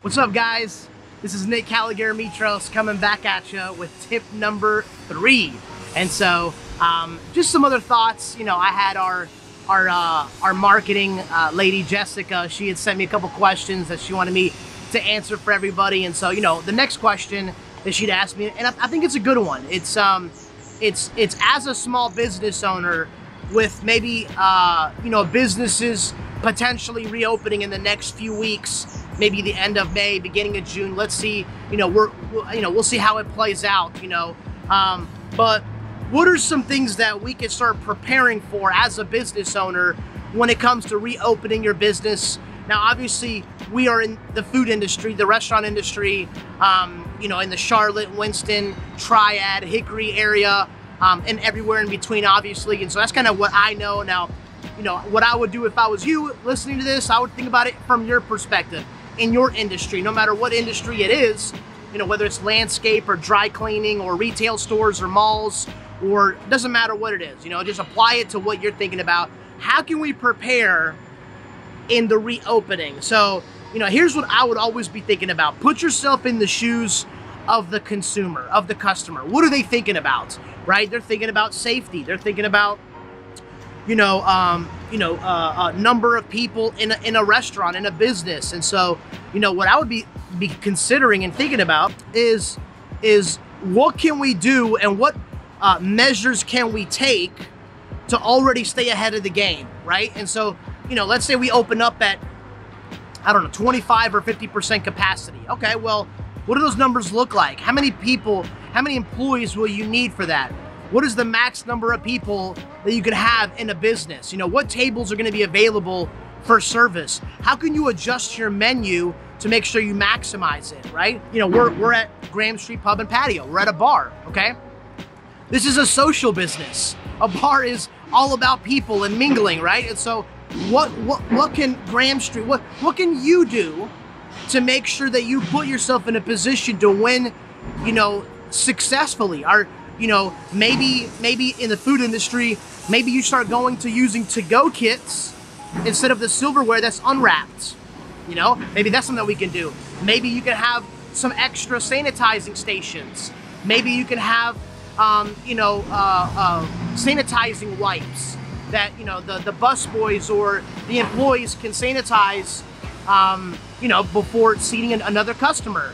What's up, guys? This is Nick Caligaris coming back at you with tip number 3. And so, just some other thoughts. You know, I had our marketing lady, Jessica. She had sent me a couple questions that she wanted me to answer for everybody. And so, you know, the next question that she'd asked me, and I think it's a good one. It's as a small business owner with maybe, you know, businesses potentially reopening in the next few weeks, maybe the end of May, beginning of June. Let's see, you know, we'll see how it plays out, you know. But what are some things that we can start preparing for as a business owner when it comes to reopening your business? Now, obviously, we are in the food industry, the restaurant industry, you know, in the Charlotte, Winston, Triad, Hickory area, and everywhere in between, obviously. And so that's kind of what I know. Now, you know, what I would do if I was you listening to this, I would think about it from your perspective in your industry, no matter what industry it is, you know, whether it's landscape or dry cleaning or retail stores or malls, or it doesn't matter what it is, you know, just apply it to what you're thinking about. How can we prepare in the reopening? So, you know, here's what I would always be thinking about. Put yourself in the shoes of the consumer, of the customer. What are they thinking about, right? They're thinking about safety. They're thinking about, number of people in a restaurant, in a business. And so, you know, what I would be considering and thinking about is what can we do and what measures can we take to already stay ahead of the game, right? And so, you know, let's say we open up at, I don't know, 25 or 50% capacity. Okay, well, what do those numbers look like? How many people, how many employees will you need for that? What is the max number of people that you could have in a business? You know, what tables are going to be available for service? How can you adjust your menu to make sure you maximize it, right? You know, we're at Graham Street Pub and Patio. We're at a bar, okay? This is a social business. A bar is all about people and mingling, right? And so what can Graham Street, what can you do to make sure that you put yourself in a position to win, you know, successfully? You know, maybe in the food industry, maybe you start going to using to-go kits instead of the silverware that's unwrapped. You know, maybe that's something that we can do. Maybe you can have some extra sanitizing stations. Maybe you can have, sanitizing wipes that, you know, the bus boys or the employees can sanitize, you know, before seating another customer.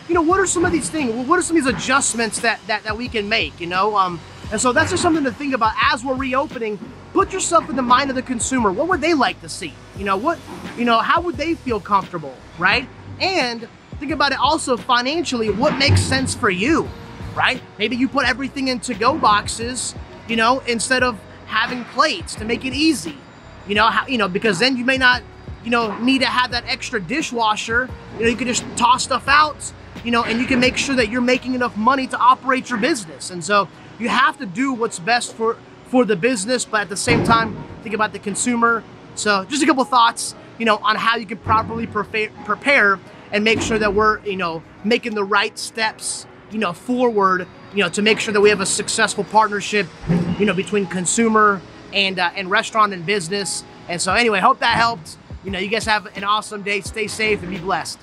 You know, what are some of these things? What are some of these adjustments that we can make, you know? And so that's just something to think about as we're reopening. Put yourself in the mind of the consumer. What would they like to see? You know, how would they feel comfortable, right? And think about it also financially, what makes sense for you, right? Maybe you put everything in to-go boxes, you know, instead of having plates to make it easy, you know, because then you may not, you know, need to have that extra dishwasher. You know, you can just toss stuff out, you know, and you can make sure that you're making enough money to operate your business. And so you have to do what's best for the business, but at the same time, think about the consumer. So just a couple thoughts, you know, on how you can properly prepare and make sure that we're, you know, making the right steps, you know, forward, you know, to make sure that we have a successful partnership, you know, between consumer and restaurant and business. And so anyway, hope that helped. You know, you guys have an awesome day. Stay safe and be blessed.